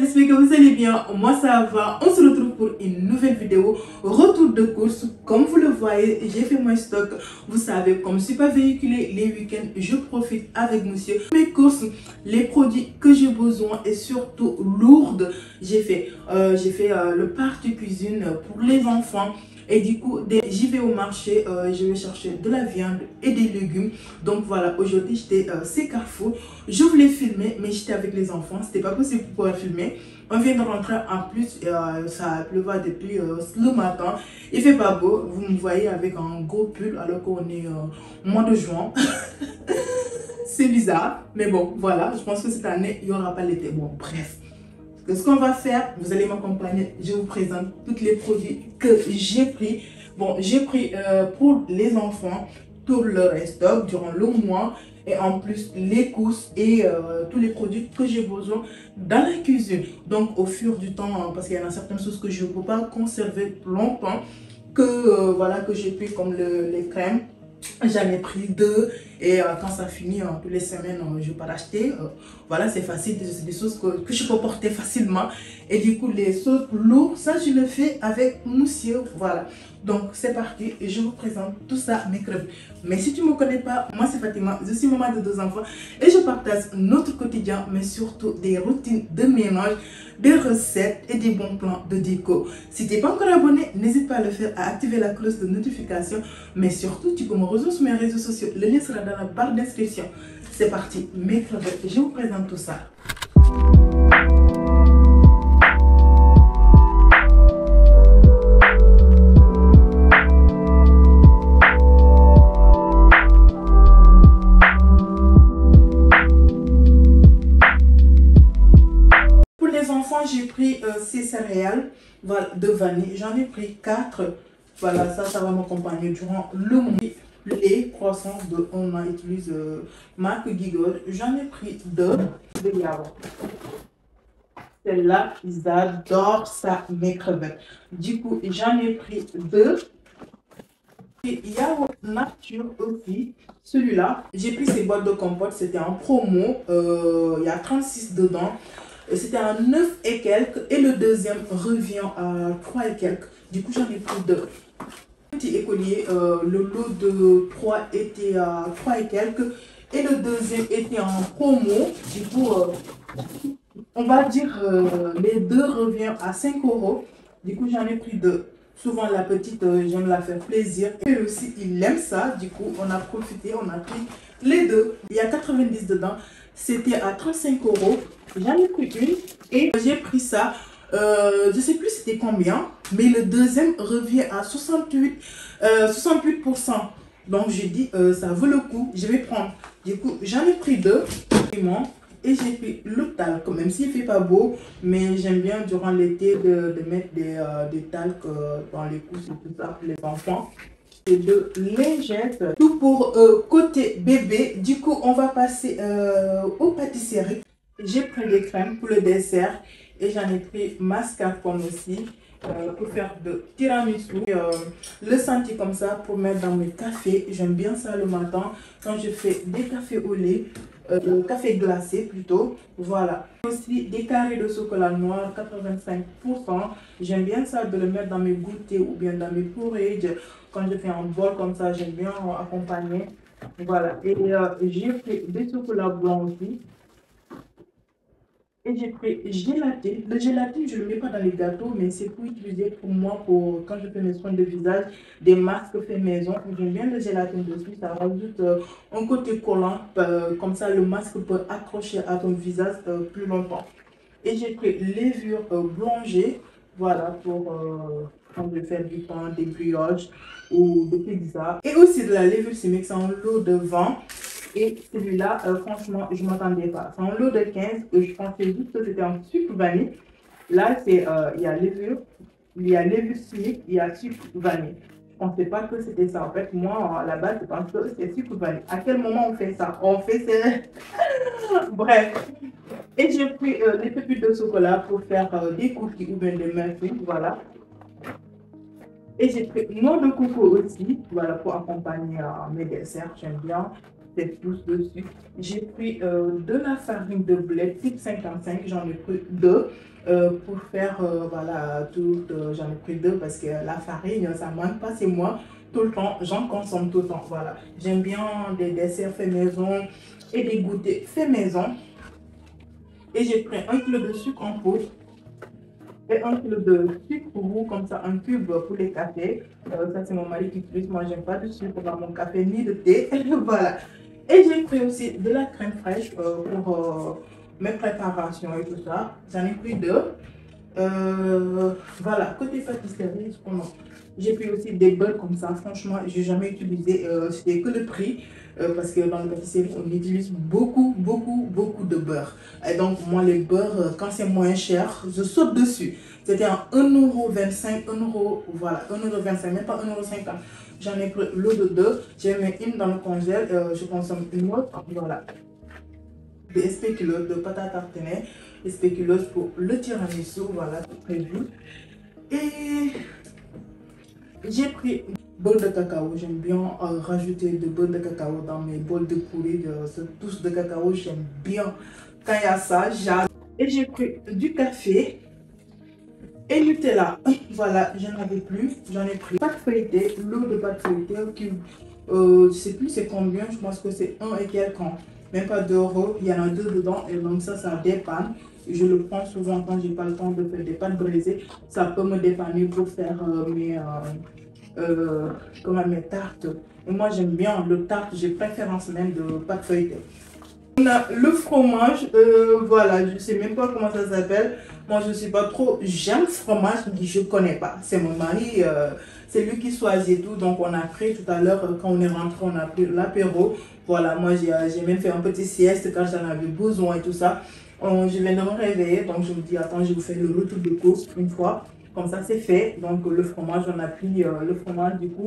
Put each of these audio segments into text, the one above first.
j'espère que vous allez bien, moi ça va, on se retrouve pour une nouvelle vidéo, retour de course. Comme vous le voyez, j'ai fait mon stock, vous savez, comme je ne suis pas véhiculée les week-ends, je profite avec monsieur. Mes courses, les produits que j'ai besoin et surtout lourdes, j'ai fait le party cuisine pour les enfants. Et du coup, j'y vais au marché, je vais chercher de la viande et des légumes. Donc voilà, aujourd'hui j'étais chez Carrefour. Je voulais filmer, mais j'étais avec les enfants. C'était pas possible pour pouvoir filmer. On vient de rentrer en plus, ça pleuvait depuis le matin. Il fait pas beau, vous me voyez avec un gros pull alors qu'on est au mois de juin. C'est bizarre, mais bon, voilà. Je pense que cette année, il n'y aura pas l'été. Bon, bref. Ce qu'on va faire, vous allez m'accompagner, je vous présente tous les produits que j'ai pris. Bon, j'ai pris pour les enfants tout leur stock durant le mois et en plus les courses et tous les produits que j'ai besoin dans la cuisine. Donc au fur du temps, parce qu'il y en a certaines choses que je ne peux pas conserver longtemps, que voilà que j'ai pris comme les crèmes. J'en ai pris 2 et quand ça finit, toutes les semaines, je peux racheter. Voilà, c'est facile, c'est des choses que je peux porter facilement. Et du coup, les choses lourdes, ça je le fais avec monsieur. Voilà, donc c'est parti et je vous présente tout ça, mes crèmes. Mais si tu ne me connais pas, moi c'est Fatima, je suis maman de 2 enfants et je partage notre quotidien, mais surtout des routines de ménage, des recettes et des bons plans de déco. Si tu n'es pas encore abonné, n'hésite pas à le faire, à activer la cloche de notification. Mais surtout, tu peux me rejoindre sur mes réseaux sociaux. Le lien sera dans la barre description. C'est parti, mes crevettes, je vous présente tout ça. J'ai pris ces céréales voilà, de vanille. J'en ai pris 4. Voilà, ça va m'accompagner durant le mois. Les croissants de on utilise marque Giggle. J'en ai pris 2 de yaourt. Celle-là, ils adorent ça, mes crevettes. Du coup, j'en ai pris 2. Et yaourt nature aussi. Celui-là, j'ai pris ces boîtes de compote. C'était en promo. Il y a 36 dedans. C'était à 9 et quelques et le deuxième revient à 3 et quelques. Du coup, j'en ai pris 2. Petit écolier, le lot de 3 était à 3 et quelques et le deuxième était en promo. Du coup, on va dire les 2 reviennent à 5 €. Du coup, j'en ai pris 2. Souvent, la petite, j'aime la faire plaisir. Et aussi, il aime ça. Du coup, on a profité, on a pris les 2. Il y a 90 dedans. C'était à 35 €. J'en ai pris une et j'ai pris ça. Je ne sais plus c'était combien, mais le deuxième revient à 68%. Donc, j'ai dit, ça vaut le coup, je vais prendre. Du coup, j'en ai pris 2. Et j'ai pris le talc, même s'il ne fait pas beau, mais j'aime bien durant l'été de mettre des talcs dans les couches et tout ça pour les enfants. Et de lingettes. Tout pour côté bébé. Du coup, on va passer aux pâtisseries. J'ai pris des crèmes pour le dessert et j'en ai pris mascarpone aussi pour faire de tiramisu. Le senti comme ça pour mettre dans mes cafés. J'aime bien ça le matin quand je fais des cafés au lait. Café glacé plutôt, voilà. Aussi des carrés de chocolat noir, 85%. J'aime bien ça de le mettre dans mes goûters ou bien dans mes porridge. Quand je fais un bol comme ça, j'aime bien accompagner. Voilà, et j'ai pris des chocolats blancs aussi. Et j'ai pris gélatine. Le gélatine, je ne le mets pas dans les gâteaux, mais c'est pour utiliser pour moi, pour quand je fais mes soins de visage, des masques faits maison. J'aime bien le gélatine dessus, ça rajoute un côté collant, comme ça le masque peut accrocher à ton visage plus longtemps. Et j'ai pris levure blanchie, voilà, pour quand je fais du pain, des brioches ou des pizzas. Et aussi de la levure chimique, c'est un lot de 20. Et celui-là, franchement, je ne m'attendais pas. C'est un lot de 15 que je pensais juste que c'était un sucre vanille. Là, c'est il y a levure chimique, il y a sucre vanille. Je ne pensais pas que c'était ça. En fait, moi, à la base, je pense que c'est sucre vanille. À quel moment on fait ça? On fait ça. Bref. Et j'ai pris des pépites de chocolat pour faire des cookies ou bien des muffins. Voilà. Et j'ai pris noix de coco aussi. Voilà, pour accompagner mes desserts. J'aime bien. recettes douces dessus. J'ai pris de la farine de blé type 55, j'en ai pris deux. Pour faire, voilà, tout, j'en ai pris deux parce que la farine, ça manque pas, c'est moi, tout le temps, j'en consomme tout le temps, voilà. J'aime bien des desserts faits maison et des goûters faits maison. Et j'ai pris 1 kg de sucre en poudre et 1 kg de sucre roux, comme ça, un cube pour les cafés. Ça, c'est mon mari qui utilise, moi, j'aime pas de sucre dans mon café ni de thé, voilà. Et j'ai pris aussi de la crème fraîche pour mes préparations et tout ça. J'en ai pris deux. Voilà, côté pâtisserie, j'ai pris aussi des beurres comme ça. Franchement, j'ai jamais utilisé, c'était que le prix. Parce que dans la pâtisserie, on utilise beaucoup de beurre. Et donc, moi, les beurres, quand c'est moins cher, je saute dessus. C'était en 1,25 €, 1 €, voilà, 1,25 €, même pas 1,50 €. J'en ai pris l'eau de deux. J'ai mis une dans le congèle, je consomme une autre. Voilà. Des spéculoos de pâte à tartiner, des spéculoos pour le tiramisu, voilà, tout prévu. Et j'ai pris bol de cacao. J'aime bien rajouter de beurre de cacao dans mes bols de pourri, de touche de cacao. J'aime bien quand il y a ça. J'adore. Et j'ai pris du café et Nutella. Voilà, j'en avais plus. J'en ai pris pâte feuilletée, l'eau de pâte feuilletée. Je sais plus c'est combien. Je pense que c'est 1 et quelques ans. Même pas d'euros. Il y en a deux dedans. Et donc ça dépanne. Je le prends souvent quand j'ai pas le temps de faire des pâtes brisées. Ça peut me dépanner pour faire mes tartes. Et moi j'aime bien le tarte, j'ai préférence même de pâte feuilletée. On a le fromage, voilà, je sais même pas comment ça s'appelle. Moi je sais pas trop, j'aime le fromage mais je connais pas. C'est mon mari, c'est lui qui choisit tout. Donc on a pris tout à l'heure, quand on est rentré, on a pris l'apéro. Voilà, moi j'ai même fait un petit sieste quand j'en avais besoin et tout ça. Je viens de me réveiller, donc je me dis attends, je vous fais le retour de course une fois. Comme ça, c'est fait. Donc, le fromage, on a pris le fromage du coup.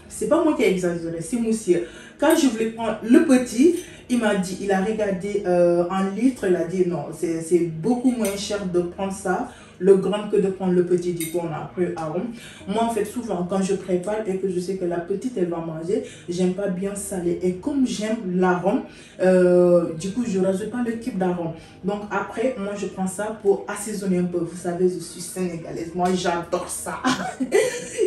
C'est pas moi qui ai exagéré, c'est Moussier. Quand je voulais prendre le petit, il m'a dit, il a regardé en litre, il a dit non, c'est beaucoup moins cher de prendre ça, le grand, que de prendre le petit. Du coup, on a pris arôme. Moi, en fait, souvent, quand je prépare et que je sais que la petite, elle va manger, j'aime pas bien salé. Et comme j'aime l'arôme, du coup, je rajoute pas le cube d'arôme. Donc, après, moi, je prends ça pour assaisonner un peu. Vous savez, je suis sénégalaise. Moi, j'adore ça.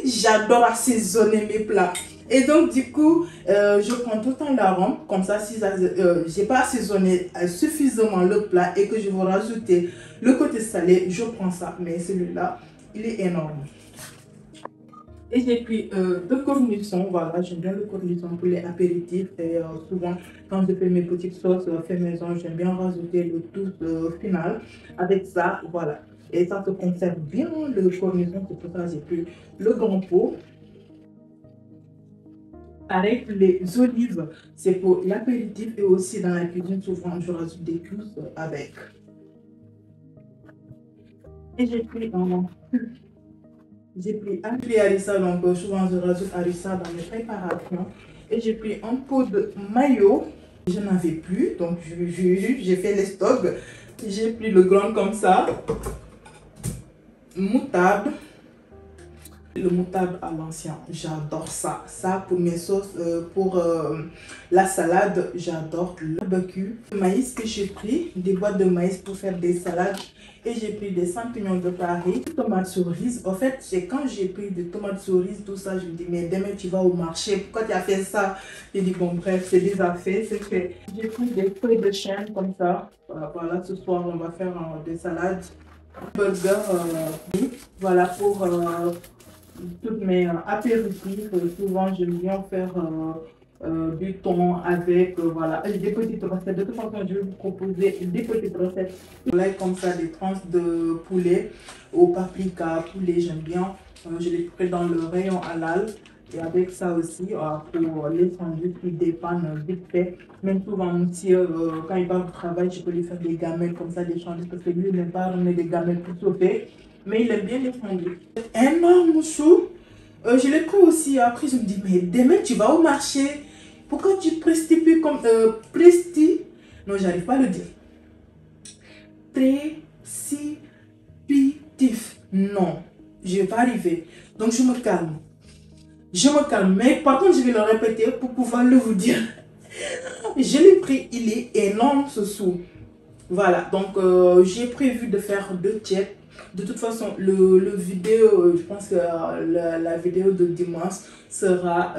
J'adore assaisonner mes plats. Et donc, du coup, je prends tout le temps l'arôme. Comme ça, si je n'ai pas assaisonné suffisamment le plat et que je veux rajouter le côté salé, je prends ça. Mais celui-là, il est énorme. Et j'ai pris deux cornichons. Voilà, j'aime bien le cornichon pour les apéritifs. Et souvent, quand je fais mes petites sauces fait maison, j'aime bien rajouter le tout final avec ça. Voilà. Et ça se conserve bien le cornichon. C'est pour ça que j'ai pris le grand pot. Avec les olives, c'est pour l'apéritif et aussi dans la cuisine, souvent je rajoute des cubes avec. Et j'ai pris harissa, donc souvent je rajoute harissa dans mes préparations. Et j'ai pris un pot de mayo, je n'en avais plus, donc j'ai fait les stocks. J'ai pris le grand comme ça, moutarde. Le moutarde à l'ancien, j'adore ça. Ça pour mes sauces, pour la salade, j'adore le barbecue. Le maïs que j'ai pris, des boîtes de maïs pour faire des salades. Et j'ai pris des champignons de Paris, tomates cerises. En fait, c'est quand j'ai pris des tomates cerises, tout ça, je me dis, mais demain tu vas au marché, pourquoi tu as fait ça? J'ai dit, bon bref, c'est déjà fait, c'est fait. J'ai pris des feuilles de chêne comme ça. Voilà, ce soir, on va faire des salades. Burger, voilà, pour toutes mes apéritifs. Souvent j'aime bien faire du thon avec voilà, des petites recettes. De toute façon, je vais vous proposer des petites recettes. Là, comme ça, des tranches de poulet au paprika, poulet, j'aime bien. Je les fais dans le rayon halal. Et avec ça aussi, pour les sandwichs qui dépannent vite fait. Même souvent, mon petit, quand il va au travail, je peux lui faire des gamelles comme ça, des sandwichs, parce que lui, il n'aime pas remettre des gamelles pour sauter. Mais il aime bien les sandwichs. Énorme chou. Je l'ai pris aussi. Après, je me dis, mais demain, tu vas au marché. Pourquoi tu précipites comme... Non, j'arrive pas à le dire. Précipitif. Non, je vais pas arriver. Donc, je me calme. Je me calme. Mais par contre, je vais le répéter pour pouvoir le vous dire. Je l'ai pris, il est énorme ce sou. Voilà, donc j'ai prévu de faire 2 tiers. De toute façon, le vidéo, je pense que la vidéo de dimanche sera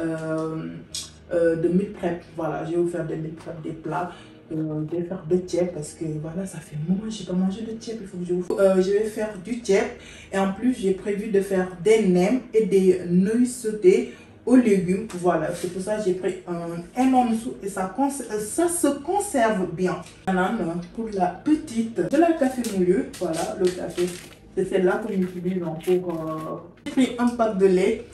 de meal prep. Voilà, je vais vous faire des meal prep, des plats. Je vais faire 2 tiers parce que voilà, ça fait un moment que je n'ai pas mangé de tiers. Il faut que je vais faire du tiers. Et en plus, j'ai prévu de faire des nems et des nouilles sautées aux légumes. Voilà, c'est pour ça que j'ai pris un énorme sou et ça se conserve bien. Banane pour la petite. De la café moulu, voilà, le café, c'est celle-là que j'utilise pour... J'ai pris un pack de lait,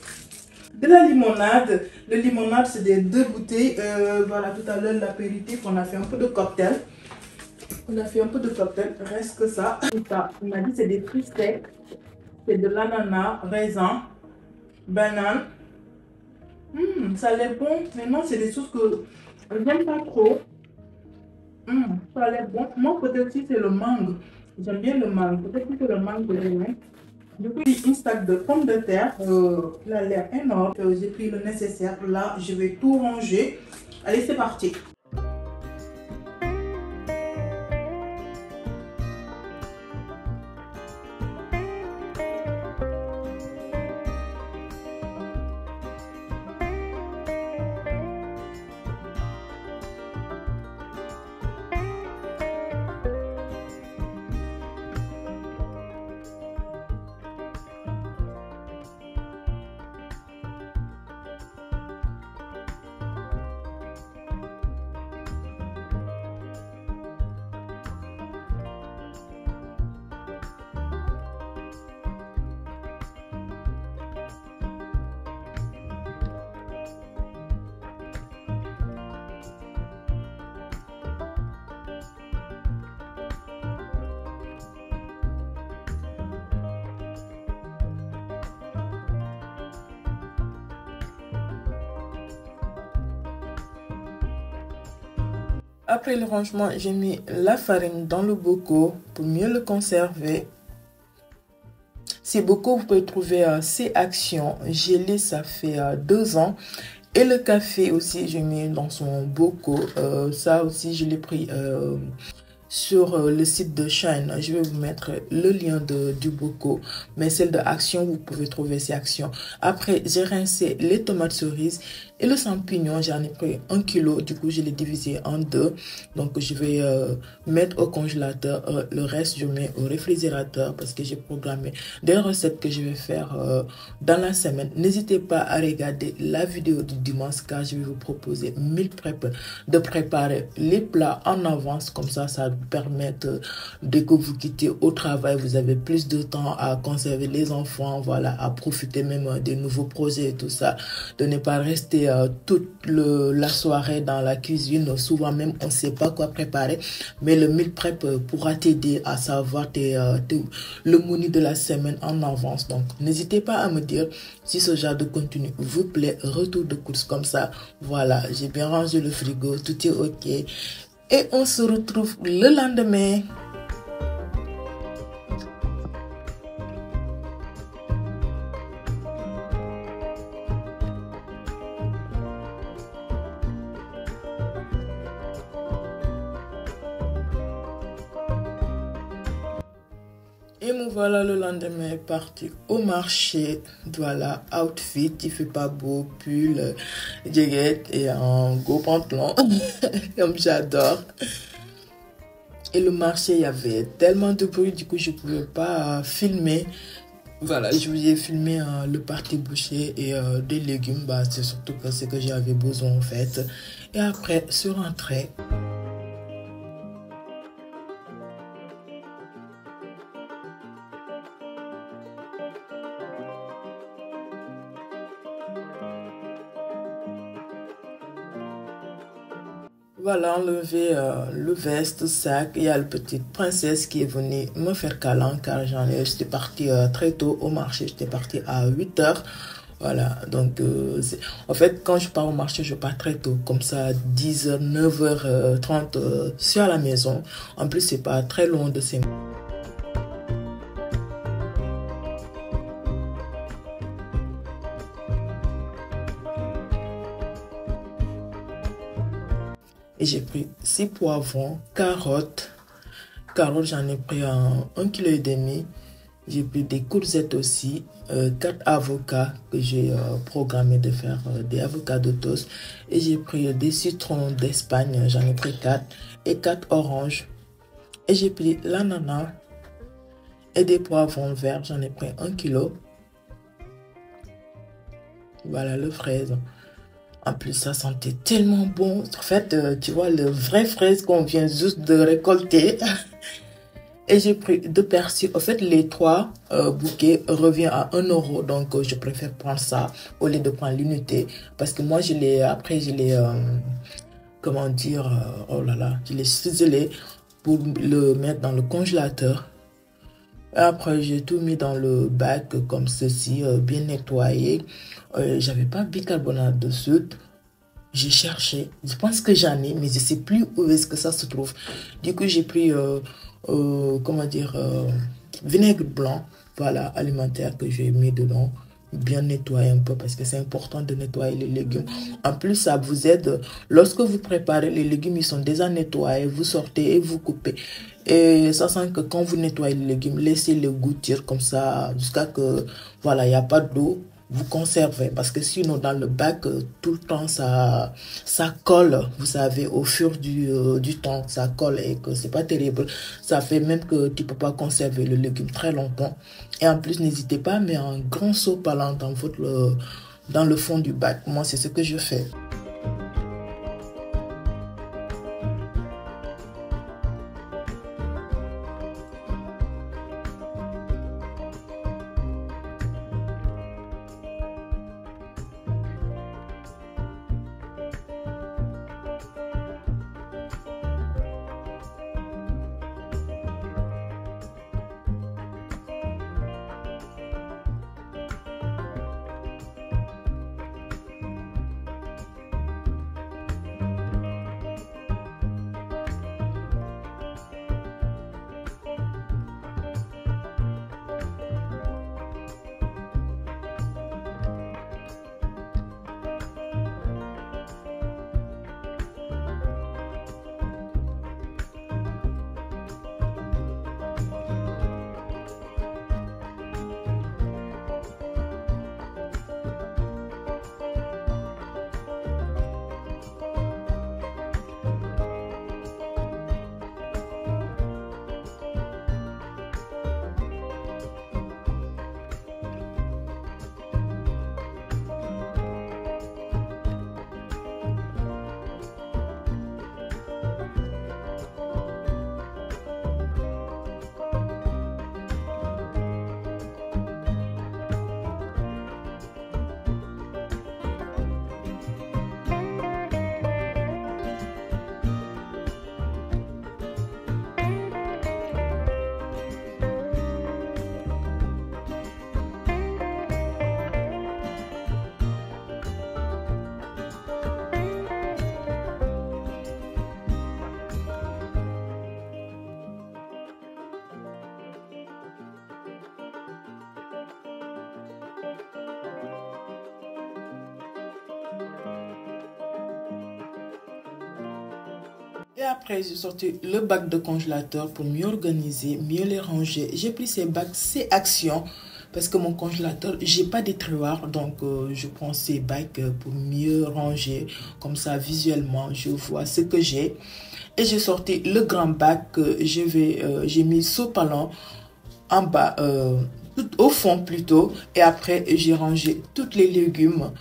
de la limonade. Le limonade, c'est des 2 bouteilles. Voilà, tout à l'heure, l'apéritif, on a fait un peu de cocktail. Reste que ça. Il m'a dit c'est des fruits secs. C'est de l'ananas, raisin, banane. Ça a l'air bon, mais non, c'est des choses que j'aime pas trop. Ça a l'air bon. Moi, peut-être si c'est le mangue. J'aime bien le mangue. Peut-être si c'est le mangue que j'aime. Du coup, j'ai une stack de pommes de terre. Il a l'air énorme. J'ai pris le nécessaire. Là, je vais tout ranger. Allez, c'est parti. Après le rangement, j'ai mis la farine dans le bocaux pour mieux le conserver. Ces bocaux, vous pouvez trouver ces actions gelées, ça fait 2 ans. Et le café aussi, j'ai mis dans son bocaux. Ça aussi, je l'ai pris sur le site de Shine. Je vais vous mettre le lien du bocaux. Mais celle de Action, vous pouvez trouver ces actions. Après, j'ai rincé les tomates cerises et le champignon. J'en ai pris 1 kg. Du coup, je l'ai divisé en 2. Donc, je vais mettre au congélateur. Le reste, je mets au réfrigérateur parce que j'ai programmé des recettes que je vais faire dans la semaine. N'hésitez pas à regarder la vidéo du dimanche car je vais vous proposer meal prep de préparer les plats en avance. Comme ça vous permettre dès que vous quittez au travail, vous avez plus de temps à conserver les enfants, voilà, à profiter même des nouveaux projets et tout ça, de ne pas rester toute la soirée dans la cuisine. Souvent même on ne sait pas quoi préparer, mais le meal prep pourra t'aider à savoir le menu de la semaine en avance. Donc n'hésitez pas à me dire si ce genre de contenu vous plaît. Retour de course comme ça, voilà, j'ai bien rangé le frigo, tout est ok. Et on se retrouve le lendemain. Et me voilà le lendemain parti au marché. Voilà, outfit, il fait pas beau, pull, jacket et un gros pantalon, comme j'adore. Et le marché, il y avait tellement de bruit, du coup je pouvais pas filmer. Voilà, je vous ai filmé le parti boucher et des légumes. Bah, c'est surtout parce que j'avais besoin en fait. Et après, se rentrer. Voilà, enlever le veste, sac. Il y a la petite princesse qui est venue me faire câlin car j'étais partie très tôt au marché. J'étais partie à 8 h. Voilà, donc en fait, quand je pars au marché, je pars très tôt. Comme ça, 10 h, 9 h 30, je suis à la maison. En plus, c'est pas très loin de chez moi. Et j'ai pris 6 poivrons, carottes. Carottes, j'en ai pris 1,5 kg. J'ai pris des courgettes aussi, 4 avocats que j'ai programmé de faire des avocats de toast. Et j'ai pris des citrons d'Espagne, j'en ai pris 4 et 4 oranges. Et j'ai pris l'ananas et des poivrons verts, j'en ai pris 1 kg. Voilà le fraise. En plus, ça sentait tellement bon. En fait, tu vois, le vrai fraise qu'on vient juste de récolter. Et j'ai pris 2 persil. En fait, les 3 bouquets reviennent à 1 euro. Donc, je préfère prendre ça au lieu de prendre l'unité. Parce que moi, après, comment dire, oh là là, je l'ai ciselé pour le mettre dans le congélateur. Après, j'ai tout mis dans le bac comme ceci, bien nettoyé. J'avais pas bicarbonate de soude. J'ai cherché. Je pense que j'en ai, mais je sais plus où est-ce que ça se trouve. Du coup, j'ai pris, comment dire, vinaigre blanc, voilà, alimentaire que j'ai mis dedans. Bien nettoyer un peu parce que c'est important de nettoyer les légumes. En plus, ça vous aide. Lorsque vous préparez les légumes, ils sont déjà nettoyés. Vous sortez et vous coupez. Et ça sent que quand vous nettoyez les légumes, laissez-les goûtir comme ça jusqu'à que, voilà, il n'y a pas d'eau. Vous conservez parce que sinon dans le bac tout le temps ça colle, vous savez, au fur du temps ça colle et que c'est pas terrible, ça fait même que tu peux pas conserver le légume très longtemps. Et en plus n'hésitez pas à mettre un grand sopalin dans le fond du bac. Moi c'est ce que je fais. Et après, j'ai sorti le bac de congélateur pour mieux organiser, mieux les ranger. J'ai pris ces bacs, ces actions, parce que mon congélateur, j'ai pas de tiroir, donc je prends ces bacs pour mieux ranger. Comme ça, visuellement, je vois ce que j'ai. Et j'ai sorti le grand bac que j'ai mis sopalin en bas, tout au fond plutôt. Et après, j'ai rangé tous les légumes.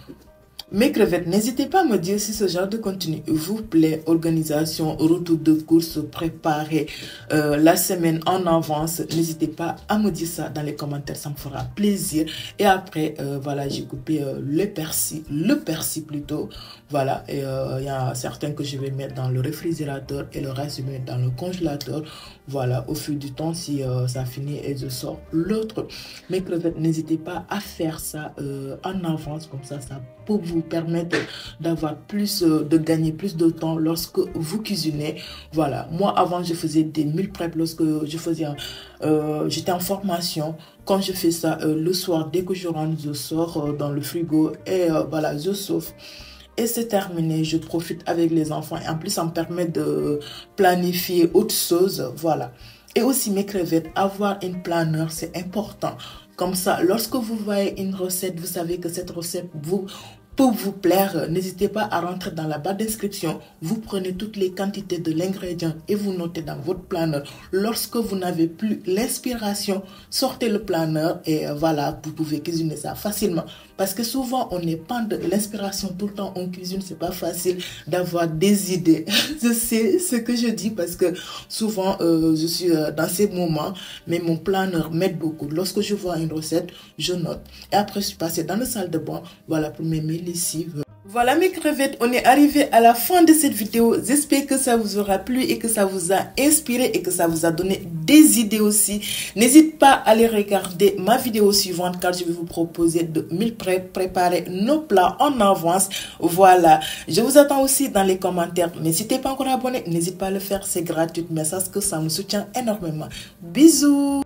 Mes crevettes, n'hésitez pas à me dire si ce genre de contenu vous plaît. Organisation, retour de course, préparer la semaine en avance. N'hésitez pas à me dire ça dans les commentaires, ça me fera plaisir. Et après, voilà, j'ai coupé le persil plutôt. Voilà, et il y a certains que je vais mettre dans le réfrigérateur et le reste, je vais mettre dans le congélateur. Voilà, au fil du temps, si ça finit et je sors l'autre. Mes crevettes, n'hésitez pas à faire ça en avance, comme ça peut vous permettre d'avoir de gagner plus de temps lorsque vous cuisinez. Voilà, moi avant je faisais des meal prep lorsque je faisais, j'étais en formation. Quand je fais ça le soir, dès que je rentre, je sors dans le frigo et voilà, je sauve. et c'est terminé. Je profite avec les enfants et en plus ça me permet de planifier autre chose. Voilà. Et aussi mes crevettes, avoir une planeur, c'est important. Comme ça, lorsque vous voyez une recette, vous savez que cette recette peut vous plaire. N'hésitez pas à rentrer dans la barre d'inscription. Vous prenez toutes les quantités de l'ingrédient et vous notez dans votre planeur. Lorsque vous n'avez plus l'inspiration, sortez le planeur et voilà, vous pouvez cuisiner ça facilement. Parce que souvent, on n'est pas de l'inspiration tout le temps. On cuisine, c'est pas facile d'avoir des idées. Je sais ce que je dis parce que souvent, je suis dans ces moments, mais mon planeur m'aide beaucoup. Lorsque je vois une recette, je note. Et après, je suis passée dans la salle de bain, voilà, pour mes lessives. Voilà mes crevettes, on est arrivé à la fin de cette vidéo. J'espère que ça vous aura plu et que ça vous a inspiré et que ça vous a donné des idées aussi. N'hésitez pas à aller regarder ma vidéo suivante car je vais vous proposer de meal prep, préparer nos plats en avance. Voilà, je vous attends aussi dans les commentaires. Mais si tu n'es pas encore abonné, n'hésite pas à le faire, c'est gratuit. Mais sache que ça me soutient énormément. Bisous.